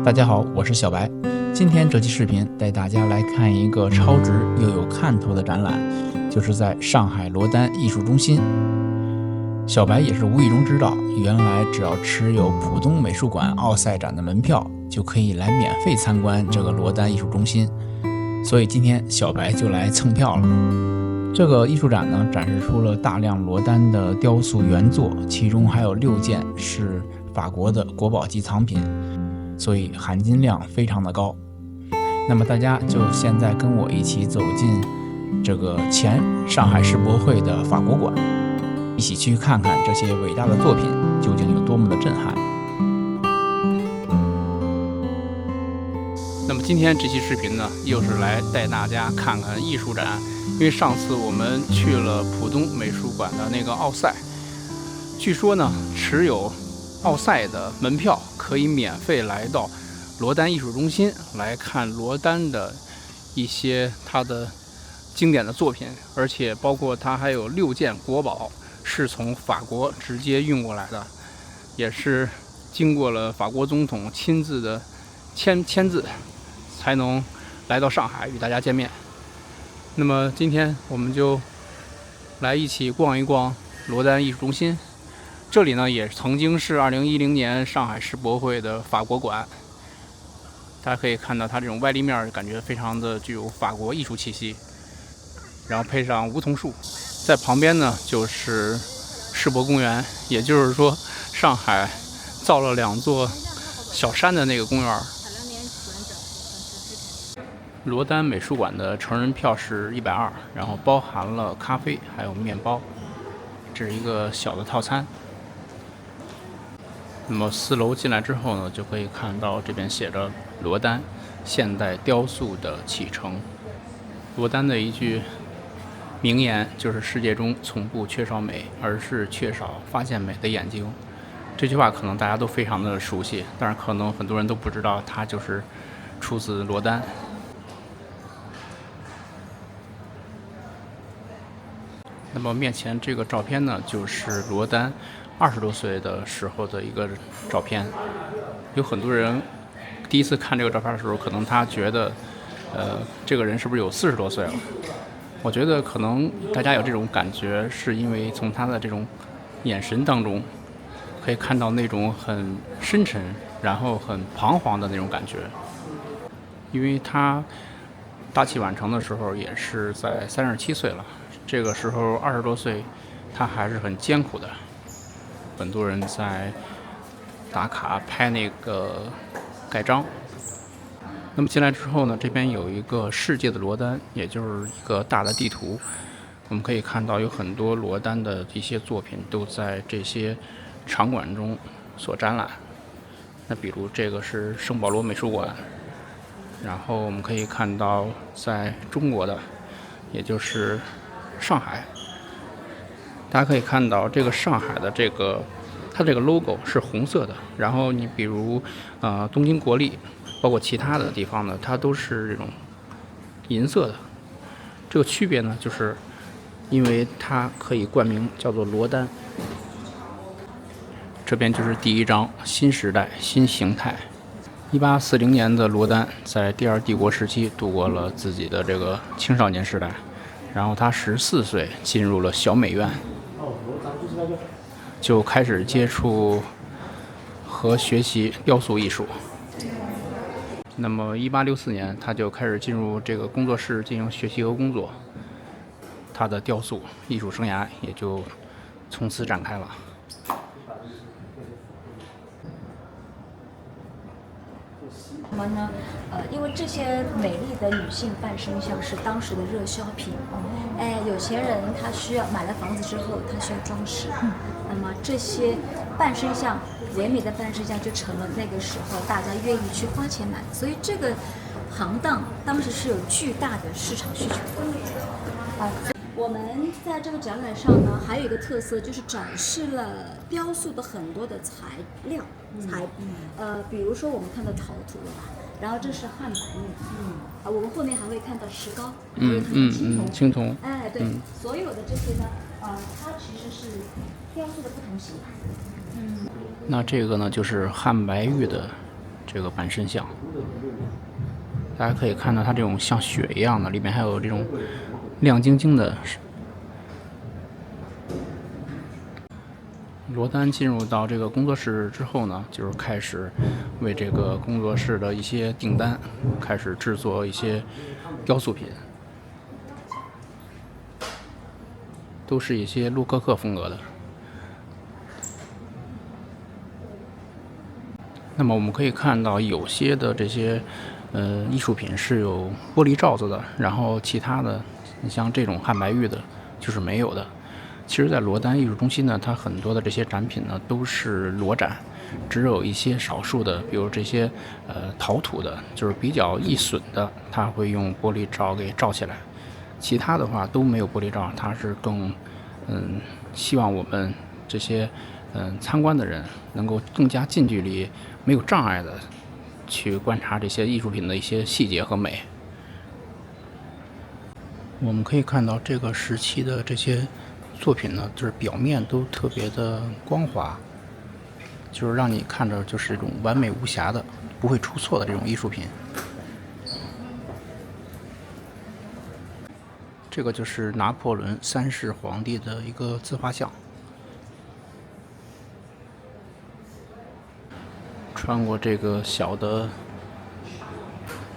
大家好，我是小白。今天这期视频带大家来看一个超值又有看头的展览，就是在上海罗丹艺术中心。小白也是无意中知道，原来只要持有浦东美术馆奥赛展的门票，就可以来免费参观这个罗丹艺术中心。所以今天小白就来蹭票了。这个艺术展呢，展示出了大量罗丹的雕塑原作，其中还有6件是法国的国宝级藏品，所以含金量非常的高。那么大家就现在跟我一起走进这个前上海世博会的法国馆，一起去看看这些伟大的作品究竟有多么的震撼。那么今天这期视频呢，又是来带大家看看艺术展。因为上次我们去了浦东美术馆的那个奥赛，据说呢，持有奥赛的门票可以免费来到罗丹艺术中心来看罗丹的一些他的经典的作品，而且包括他还有6件国宝是从法国直接运过来的，也是经过了法国总统亲自的签字才能来到上海与大家见面。那么今天我们就来一起逛一逛罗丹艺术中心。这里呢也曾经是2010年上海世博会的法国馆，大家可以看到它这种外立面感觉非常的具有法国艺术气息，然后配上梧桐树，在旁边呢就是世博公园，也就是说上海造了2座小山的那个公园。罗丹美术馆的成人票是120，然后包含了咖啡还有面包，这是一个小的套餐。那么4楼进来之后呢，就可以看到这边写着罗丹现代雕塑的启程。罗丹的一句名言就是世界中从不缺少美，而是缺少发现美的眼睛。这句话可能大家都非常的熟悉，但是可能很多人都不知道它就是出自罗丹。那么面前这个照片呢，就是罗丹20多岁的时候的一个照片。有很多人第一次看这个照片的时候，可能他觉得，这个人是不是有40多岁了？我觉得可能大家有这种感觉，是因为从他的这种眼神当中，可以看到那种很深沉，然后很彷徨的那种感觉。因为他大器晚成的时候也是在37岁了。这个时候20多岁，他还是很艰苦的。很多人在打卡拍那个盖章。那么进来之后呢，这边有一个世界的罗丹，也就是一个大的地图。我们可以看到有很多罗丹的一些作品都在这些场馆中所展览。那比如这个是圣保罗美术馆，然后我们可以看到在中国的，也就是上海，大家可以看到这个上海的它这个 logo 是红色的，然后你比如东京国立，包括其他的地方呢，它都是这种银色的。这个区别呢，就是因为它可以冠名叫做罗丹。这边就是第1章新时代新形态。1840年的罗丹在第2帝国时期度过了自己的这个青少年时代。然后他14岁进入了小美院，就开始接触和学习雕塑艺术。那么1864年，他就开始进入这个工作室进行学习和工作，他的雕塑艺术生涯也就从此展开了。什么呢？因为这些美丽的女性半身像是当时的热销品。有钱人他需要买了房子之后，他需要装饰。那么这些半身像，唯美的半身像就成了那个时候大家愿意去花钱买。所以这个行当当时是有巨大的市场需求的。我们在这个展览上呢，还有一个特色就是展示了雕塑的很多的材料，比如说我们看到陶土了吧，然后这是汉白玉，我们后面还会看到石膏，青铜，对，所有的这些呢，它其实是雕塑的不同形态。那这个呢，就是汉白玉的这个半身像。大家可以看到它这种像雪一样的，里面还有这种亮晶晶的。罗丹进入到这个工作室之后呢，就是开始为这个工作室的一些订单开始制作一些雕塑品，都是一些洛可可风格的。那么我们可以看到有些的这些艺术品是有玻璃罩子的，然后其他的你像这种汉白玉的就是没有的。其实在罗丹艺术中心呢，它很多的这些展品呢都是裸展，只有一些少数的，比如这些陶土的，就是比较易损的，它会用玻璃罩给罩起来。其他的话都没有玻璃罩，它是更希望我们这些参观的人能够更加近距离、没有障碍的去观察这些艺术品的一些细节和美。我们可以看到这个时期的这些作品呢，就是表面都特别的光滑，就是让你看着就是一种完美无瑕的、不会出错的这种艺术品。这个就是拿破仑3世皇帝的一个自画像，穿过这个小的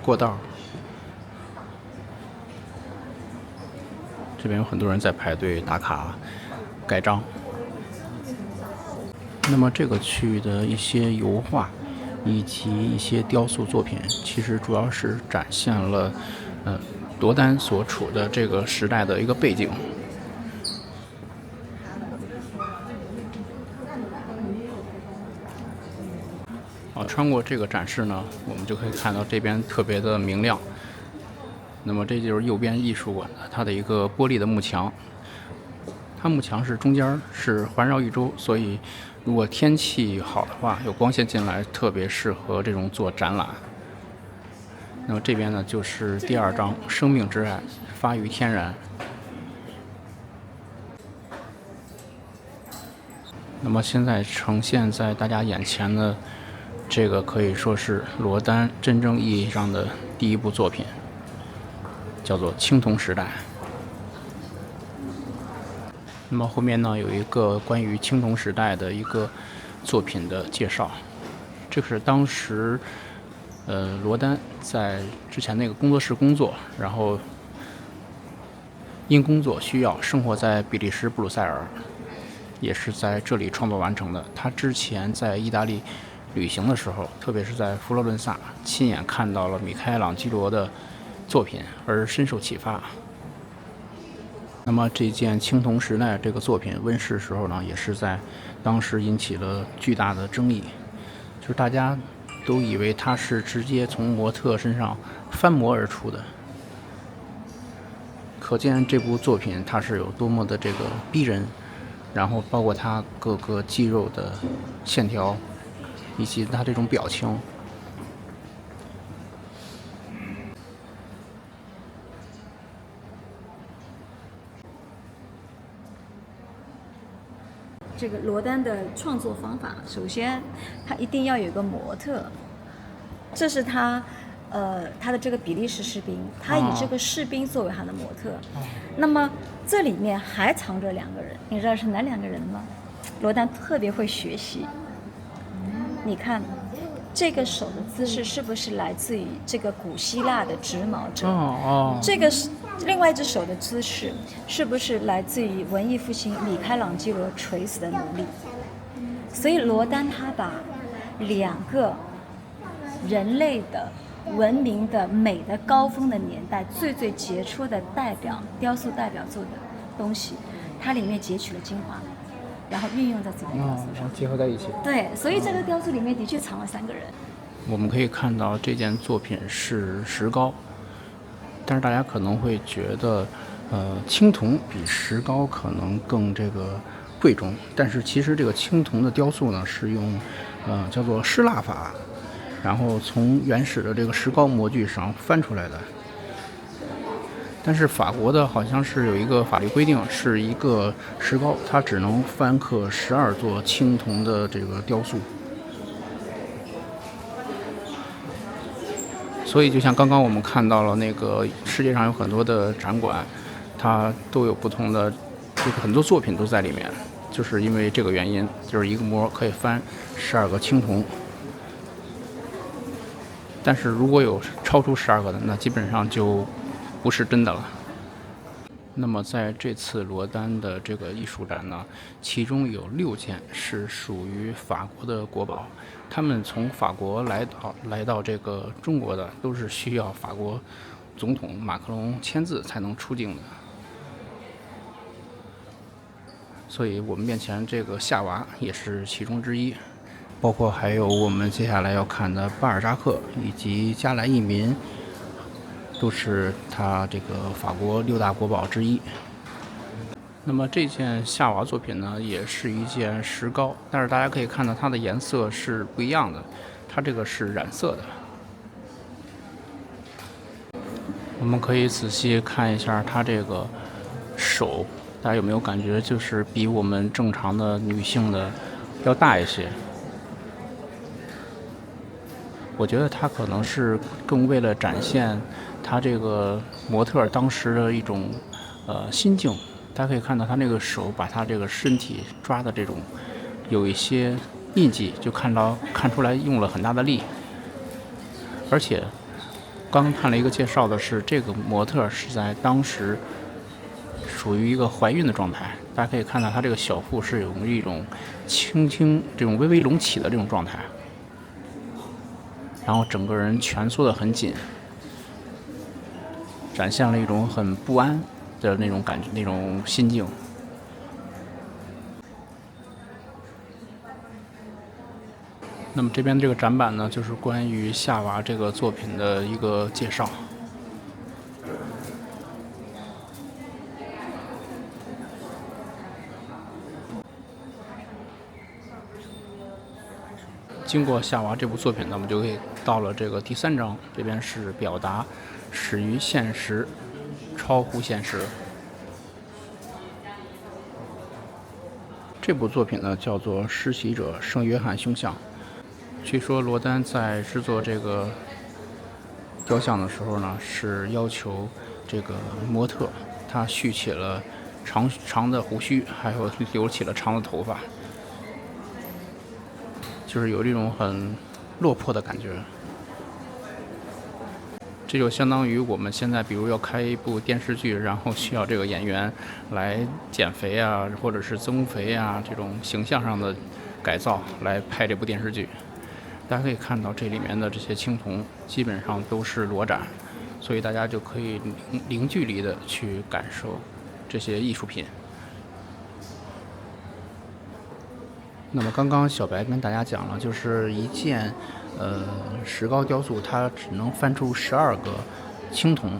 过道，这边有很多人在排队打卡盖章。那么这个区域的一些油画以及一些雕塑作品，其实主要是展现了罗丹所处的这个时代的一个背景。穿过这个展示呢，我们就可以看到这边特别的明亮。那么这就是右边艺术馆的它的一个玻璃的幕墙，它幕墙是中间是环绕一周，所以如果天气好的话，有光线进来，特别适合这种做展览。那么这边呢，就是第2章“生命之爱，发于天然”。那么现在呈现在大家眼前的这个，可以说是罗丹真正意义上的第一部作品，叫做《青铜时代》。那么后面呢，有一个关于青铜时代的一个作品的介绍。这个是当时罗丹在之前那个工作室工作，然后因工作需要生活在比利时布鲁塞尔，也是在这里创作完成的。他之前在意大利旅行的时候，特别是在佛罗伦萨，亲眼看到了米开朗基罗的作品，而深受启发。那么这件青铜时代这个作品问世时候呢，也是在当时引起了巨大的争议，就是大家都以为它是直接从模特身上翻模而出的，可见这部作品它是有多么的这个逼人，然后包括它各个肌肉的线条，以及它这种表情。这个罗丹的创作方法，首先他一定要有一个模特，这是他的这个比利时士兵，他以这个士兵作为他的模特。那么这里面还藏着2个人，你知道是哪2个人吗？罗丹特别会学习。你看这个手的姿势是不是来自于这个古希腊的织毛者？这个是另外一只手的姿势是不是来自于文艺复兴米开朗基罗垂死的奴隶？所以罗丹他把2个人类的文明的美的高峰的年代最杰出的代表雕塑代表作的东西，它里面截取了精华，然后运用在自己的雕塑上，结合在一起。对，所以这个雕塑里面的确藏了3个人。我们可以看到这件作品是石膏，但是大家可能会觉得青铜比石膏可能更这个贵重，但是其实这个青铜的雕塑呢是用叫做失蜡法，然后从原始的这个石膏模具上翻出来的。但是法国的好像是有一个法律规定，是一个石膏它只能翻刻12座青铜的这个雕塑。所以就像刚刚我们看到了那个世界上有很多的展馆，它都有不同的，就是很多作品都在里面，就是因为这个原因，就是一个模可以翻12个青铜。但是如果有超出12个的，那基本上就不是真的了。那么在这次罗丹的这个艺术展呢，其中有6件是属于法国的国宝，他们从法国来到这个中国的，都是需要法国总统马克龙签字才能出境的。所以我们面前这个夏娃也是其中之一，包括还有我们接下来要看的巴尔扎克以及加莱义民，都是他这个法国6大国宝之一。那么这件夏娃作品呢，也是一件石膏，但是大家可以看到它的颜色是不一样的，它这个是染色的。我们可以仔细看一下它这个手，大家有没有感觉就是比我们正常的女性的要大一些？我觉得它可能是更为了展现他这个模特当时的一种心境。大家可以看到他那个手把他这个身体抓的这种有一些印记，就看出来用了很大的力。而且刚看了一个介绍的是，这个模特是在当时属于一个怀孕的状态。大家可以看到他这个小腹是有一种轻轻这种微微隆起的这种状态，然后整个人蜷缩得很紧，展现了一种很不安的那种感觉，那种心境。那么这边这个展板呢，就是关于夏娃这个作品的一个介绍。经过夏娃这部作品呢，我们就可以到了这个第3章，这边是表达始于现实，超乎现实。这部作品呢叫做《施洗者圣约翰胸像》。据说罗丹在制作这个雕像的时候呢，是要求这个模特他蓄起了长的胡须，还有留起了长的头发，就是有这种很落魄的感觉。这就相当于我们现在比如要开一部电视剧，然后需要这个演员来减肥啊，或者是增肥啊，这种形象上的改造来拍这部电视剧。大家可以看到这里面的这些青铜基本上都是裸展，所以大家就可以零距离的去感受这些艺术品。那么刚刚小白跟大家讲了，就是一件石膏雕塑，它只能翻出12个青铜，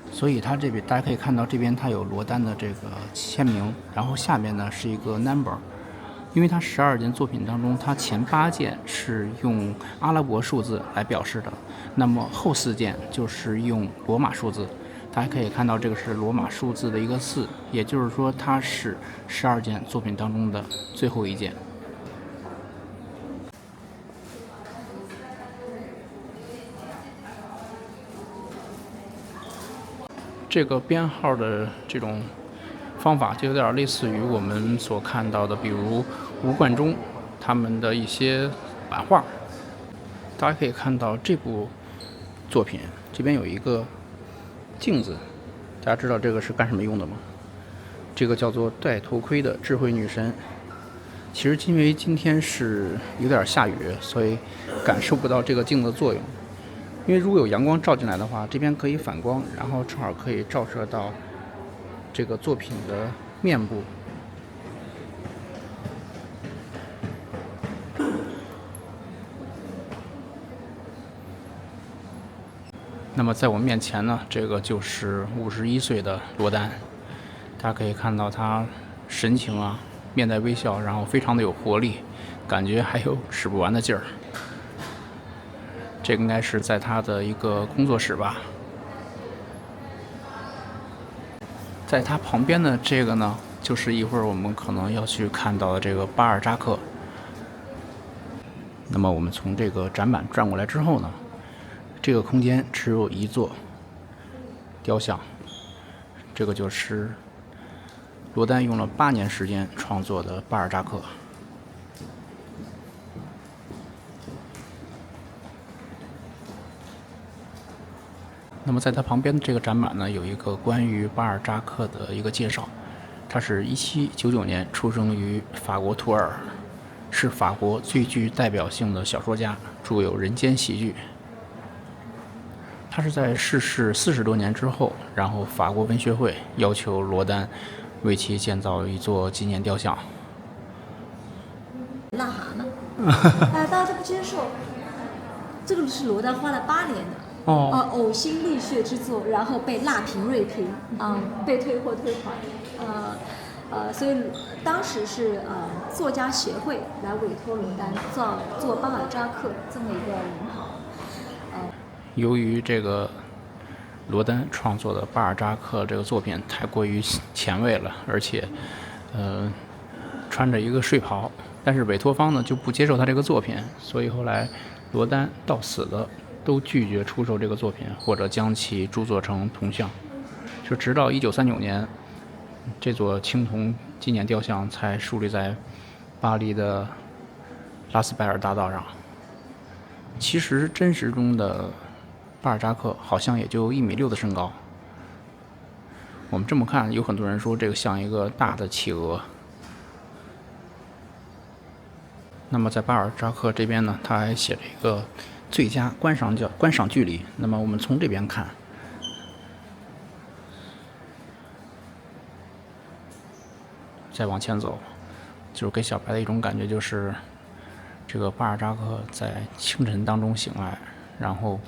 所以它这边大家可以看到，这边它有罗丹的这个签名，然后下面呢是一个 number。因为它12件作品当中，它前8件是用阿拉伯数字来表示的，那么后4件就是用罗马数字。大家可以看到，这个是罗马数字的一个4，也就是说它是12件作品当中的最后一件。这个编号的这种方法就有点类似于我们所看到的，比如吴冠中他们的一些版画。大家可以看到这部作品这边有一个镜子，大家知道这个是干什么用的吗？这个叫做戴头盔的智慧女神。其实因为今天是有点下雨，所以感受不到这个镜子的作用。因为如果有阳光照进来的话，这边可以反光，然后正好可以照射到这个作品的面部。那么在我面前呢，这个就是51岁的罗丹。大家可以看到他神情啊，面带微笑，然后非常的有活力，感觉还有使不完的劲儿。这应该是在他的一个工作室吧。在他旁边的这个呢，就是一会儿我们可能要去看到的这个巴尔扎克。那么我们从这个展板转过来之后呢，这个空间只有一座雕像，这个就是罗丹用了8年时间创作的巴尔扎克。那么在它旁边的这个展板呢，有一个关于巴尔扎克的一个介绍。他是1799年出生于法国图尔，是法国最具代表性的小说家，著有《人间喜剧》。他是在逝世40多年之后，然后法国文学会要求罗丹为其建造一座纪念雕像。癞蛤蟆，大家都不接受。这个是罗丹花了8年的。呕心沥血之作，然后被辣评锐评，被退货退款，所以当时是作家协会来委托罗丹做巴尔扎克这么一个人好。由于这个罗丹创作的巴尔扎克这个作品太过于前卫了，而且穿着一个睡袍，但是委托方呢就不接受他这个作品，所以后来罗丹到死的都拒绝出售这个作品，或者将其铸作成铜像。就直到1939年，这座青铜纪念雕像才树立在巴黎的拉斯贝尔大道上。其实真实中的巴尔扎克好像也就1.6米的身高。我们这么看，有很多人说这个像一个大的企鹅。那么在巴尔扎克这边呢，他还写了一个最佳观赏距离。那么我们从这边看，再往前走，就是给小白的一种感觉，就是这个巴尔扎克在清晨当中醒来，然后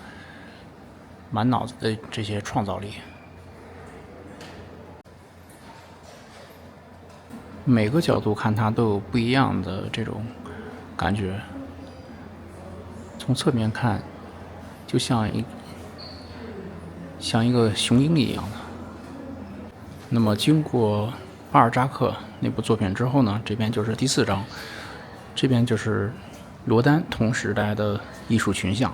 满脑子的这些创造力。每个角度看它都有不一样的这种感觉。从侧面看，就像一个雄鹰一样的。那么经过巴尔扎克那部作品之后呢，这边就是第4章，这边就是罗丹同时代的艺术群像。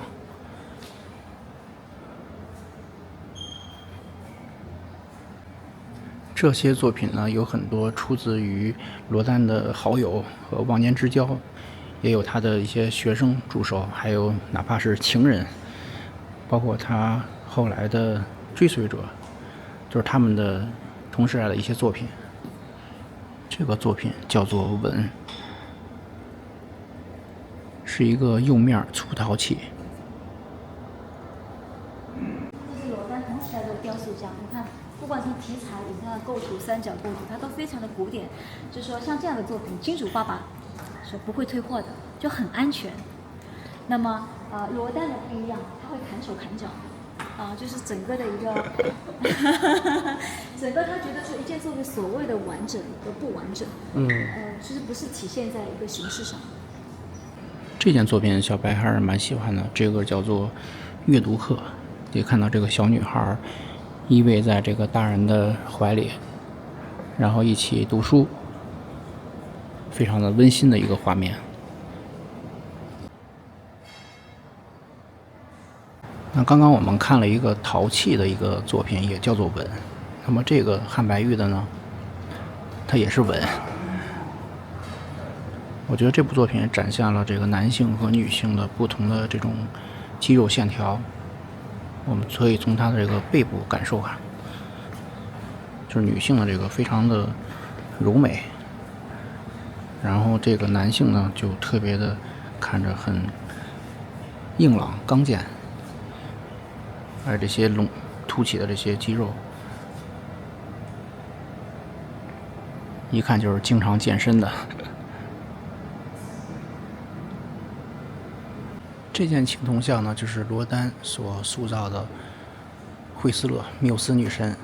这些作品呢，有很多出自于罗丹的好友和忘年之交，也有他的一些学生助手，还有哪怕是情人，包括他后来的追随者，就是他们的同时代的一些作品。这个作品叫做《吻》，是一个釉面粗陶器。这是罗丹同时代的雕塑家，你看，不管从题材，你看构图、三角构图，它都非常的古典。就是说，像这样的作品，金主爸爸是不会退货的，就很安全。那么，罗丹的不一样，他会砍手砍脚，就是整个的一个，整个他觉得说一件作品所谓的完整和不完整，其实不是体现在一个形式上。这件作品小白还是蛮喜欢的，这个叫做阅读课，可以看到这个小女孩依偎在这个大人的怀里，然后一起读书，非常的温馨的一个画面。那刚刚我们看了一个陶器的一个作品，也叫做《吻》。那么这个汉白玉的呢，它也是吻。我觉得这部作品展现了这个男性和女性的不同的这种肌肉线条。我们可以从它的这个背部感受看，就是女性的这个非常的柔美，然后这个男性呢就特别的看着很硬朗刚健，而这些凸起的这些肌肉，一看就是经常健身的。这件青铜像呢，就是罗丹所塑造的惠斯勒缪斯女神。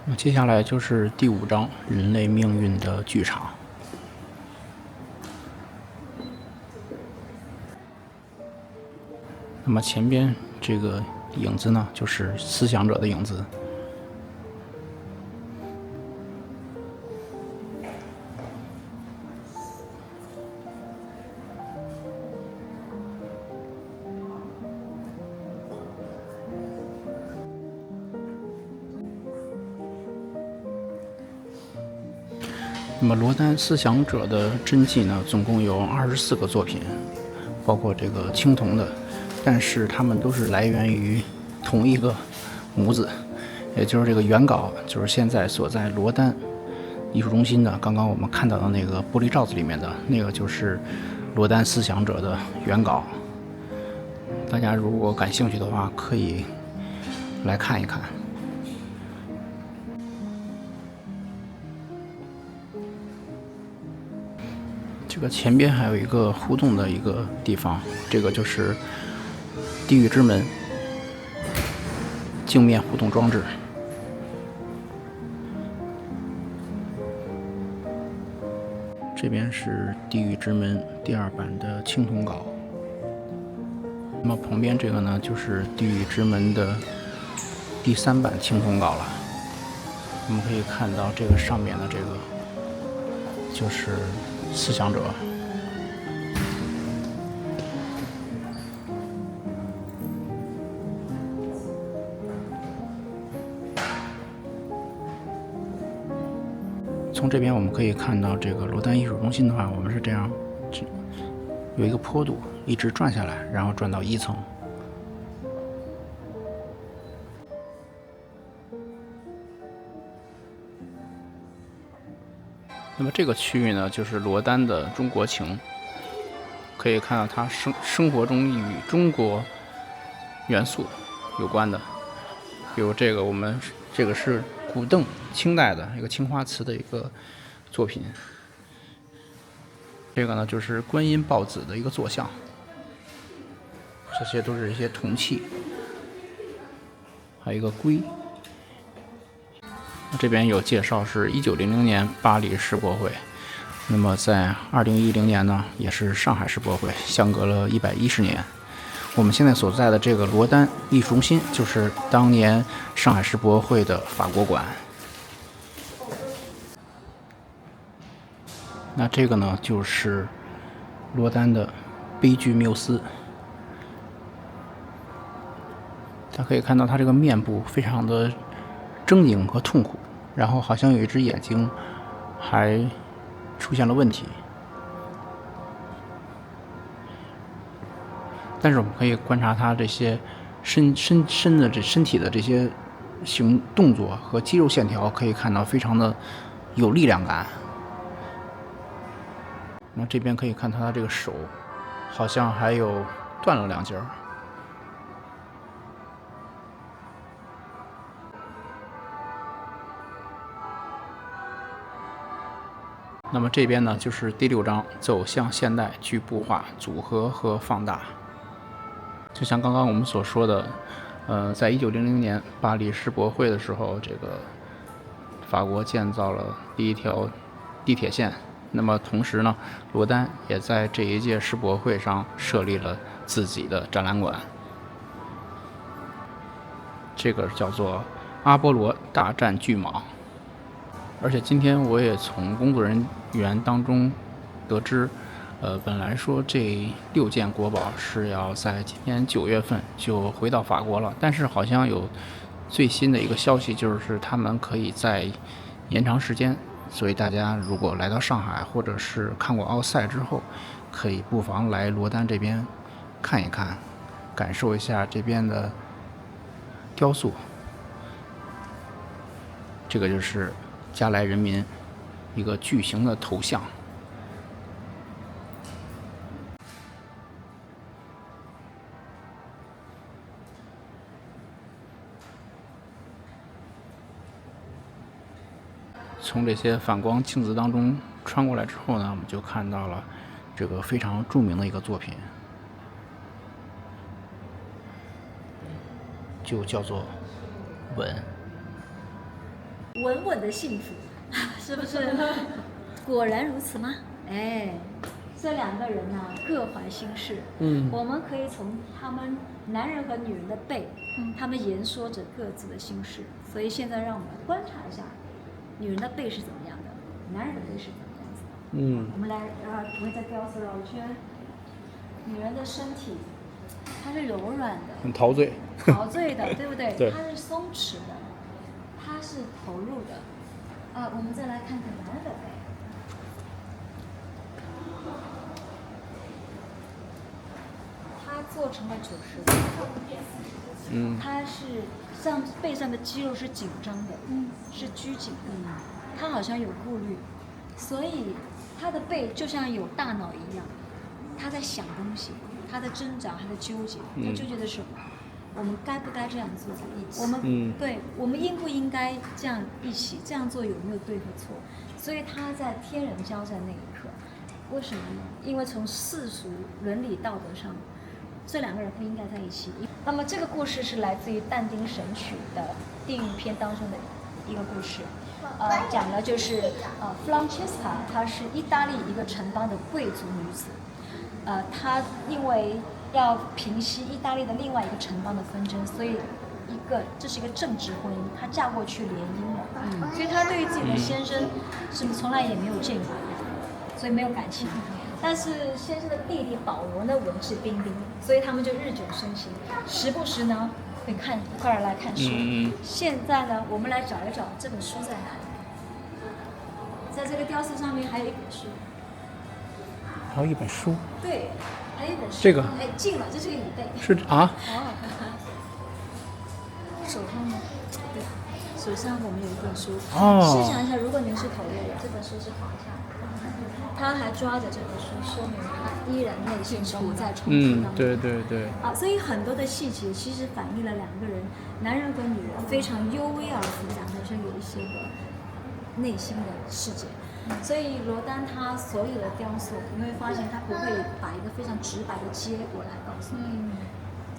那接下来就是第5章人类命运的剧场。那么前边这个影子呢，就是思想者的影子。那么罗丹思想者的真迹呢，总共有24个作品，包括这个青铜的，但是它们都是来源于同一个模子，也就是这个原稿，就是现在所在罗丹艺术中心的刚刚我们看到的那个玻璃罩子里面的那个，就是罗丹思想者的原稿。大家如果感兴趣的话，可以来看一看。这个前边还有一个互动的一个地方，这个就是地狱之门镜面互动装置。这边是地狱之门第2版的青铜稿。那么旁边这个呢，就是地狱之门的第3版青铜稿了。我们可以看到这个上面的这个就是思想者。从这边我们可以看到，这个罗丹艺术中心的话，我们是这样，有一个坡度，一直转下来，然后转到1层。那么这个区域呢，就是罗丹的中国情，可以看到他生活中与中国元素有关的，比如这个这个是古邓清代的一个青花瓷的一个作品，这个呢就是观音抱子的一个坐像，这些都是一些铜器，还有一个龟。这边有介绍是1900年巴黎世博会，那么在2010年呢也是上海世博会，相隔了110年。我们现在所在的这个罗丹艺术中心就是当年上海世博会的法国馆。那这个呢就是罗丹的悲剧缪斯，大家可以看到他这个面部非常的狰狞和痛苦，然后好像有一只眼睛还出现了问题。但是我们可以观察他这些身体的这些动作和肌肉线条，可以看到非常的有力量感。那这边可以看他的这个手，好像还有断了2截。那么这边呢，就是第6章走向现代局部化组合和放大。就像刚刚我们所说的，在1900年巴黎世博会的时候，这个法国建造了第1条地铁线。那么同时呢，罗丹也在这一届世博会上设立了自己的展览馆，这个叫做阿波罗大战巨蟒。而且今天我也从工作人员当中得知，本来说这6件国宝是要在今年9月份就回到法国了，但是好像有最新的一个消息，就是他们可以再延长时间。所以大家如果来到上海，或者是看过奥赛之后，可以不妨来罗丹这边看一看，感受一下这边的雕塑。这个就是加莱人民一个巨型的头像。从这些反光镜子当中穿过来之后呢，我们就看到了这个非常著名的一个作品，就叫做吻。稳稳的幸福，是不是？果然如此吗？哎，这2个人呢，各怀心事。我们可以从他们男人和女人的背，他们言说着各自的心事。所以现在让我们来观察一下，女人的背是怎么样的，男人的背是怎么样子的。我们来我们再雕塑绕一圈。女人的身体，它是柔软的，很陶醉，的，对不对？对，它是松弛的，它是投入的。我们再来看看男人的背，做成了90度。它是背上的肌肉是紧张的，是拘谨的，他好像有顾虑，所以他的背就像有大脑一样，他在想东西，他在挣扎，他在纠结，他纠结的是我们该不该这样做在一起，我们应不应该这样一起这样做，有没有对和错？所以他在天人交战那一刻，为什么呢？因为从世俗伦理道德上，这两个人不应该在一起。那么这个故事是来自于但丁《神曲》的地狱篇当中的一个故事，讲的就是Francesca， 她是意大利一个城邦的贵族女子，她因为要平息意大利的另外一个城邦的纷争，所以这是一个政治婚姻，她嫁过去联姻了，所以她对于自己的先生是从来也没有见过，所以没有感情。但是先生的弟弟保罗呢，文质彬彬，所以他们就日久生情，时不时呢会一块儿来看书。现在呢，我们来找一找这本书在哪里。在这个雕塑上面还有一本书。还有一本书。对，还有一本书。这个。哎，近了，这是个椅背。是啊。手上呢？对，手上我们有一本书。试想一下，如果您是投猎人，这本书是滑下来。他还抓着这本书，说明他依然内心处在冲突当中。对。所以很多的细节其实反映了两个人，男人和女人非常幽微而复杂的，有一些个内心的世界。所以罗丹他所有的雕塑，你会发现他不会把一个非常直白的结果来告诉你。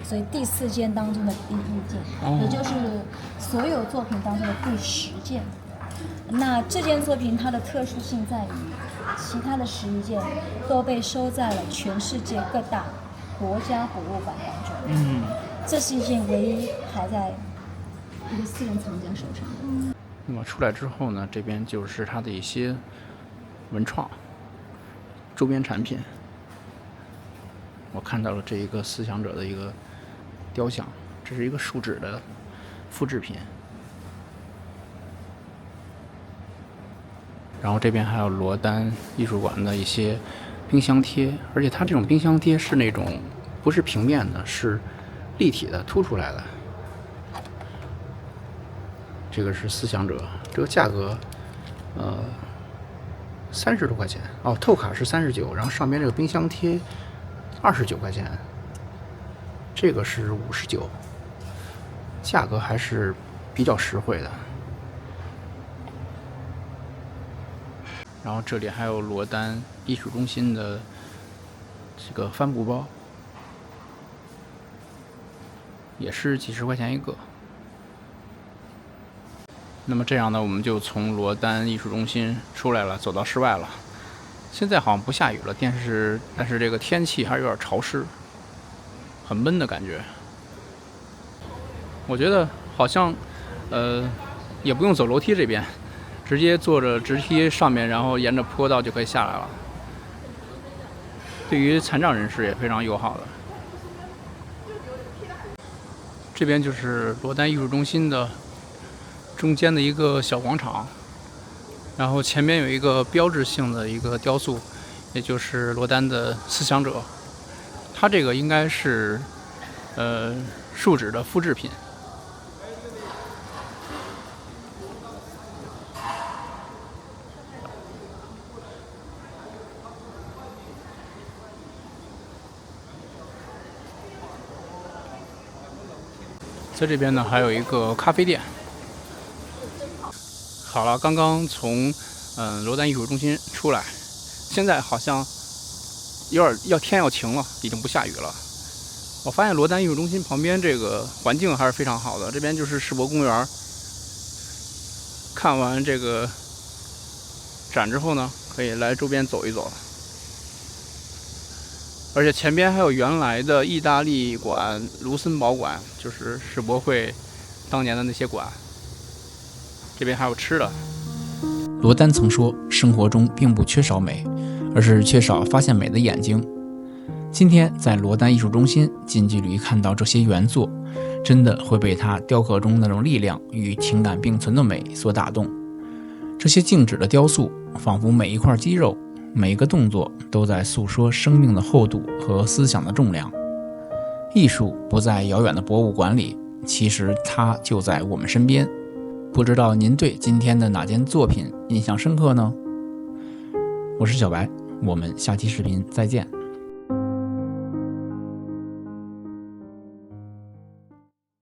所以第4件当中的第1件，也就是所有作品当中的第10件。那这件作品它的特殊性在于，其他的11件都被收在了全世界各大国家博物馆当中。这是一件唯一还在一个私人藏家手上的。那么出来之后呢，这边就是它的一些文创周边产品。我看到了这一个思想者的一个雕像，这是一个树脂的复制品。然后这边还有罗丹艺术馆的一些冰箱贴，而且它这种冰箱贴是那种不是平面的，是立体的凸出来的。这个是思想者，这个价格30多块钱哦，透卡是39，然后上边这个冰箱贴29块钱，这个是59，价格还是比较实惠的。然后这里还有罗丹艺术中心的这个帆布包，也是几十块钱一个。那么这样呢，我们就从罗丹艺术中心出来了，走到室外了。现在好像不下雨了，但是这个天气还是有点潮湿，很闷的感觉。我觉得好像也不用走楼梯这边，直接坐着直梯上面，然后沿着坡道就可以下来了。对于残障人士也非常友好的。这边就是罗丹艺术中心的中间的一个小广场，然后前面有一个标志性的一个雕塑，也就是罗丹的思想者。它这个应该是树脂的复制品。在这边呢，还有一个咖啡店。好了，刚刚从罗丹艺术中心出来，现在好像有点天要晴了，已经不下雨了。我发现罗丹艺术中心旁边这个环境还是非常好的，这边就是世博公园。看完这个展之后呢，可以来周边走一走。而且前边还有原来的意大利馆、卢森堡馆，就是世博会当年的那些馆。这边还有吃的。罗丹曾说，生活中并不缺少美，而是缺少发现美的眼睛。今天在罗丹艺术中心近距离看到这些原作，真的会被他雕刻中那种力量与情感并存的美所打动。这些静止的雕塑，仿佛每一块肌肉、每一个动作都在诉说生命的厚度和思想的重量。艺术不在遥远的博物馆里，其实它就在我们身边。不知道您对今天的哪件作品印象深刻呢？我是小白，我们下期视频再见。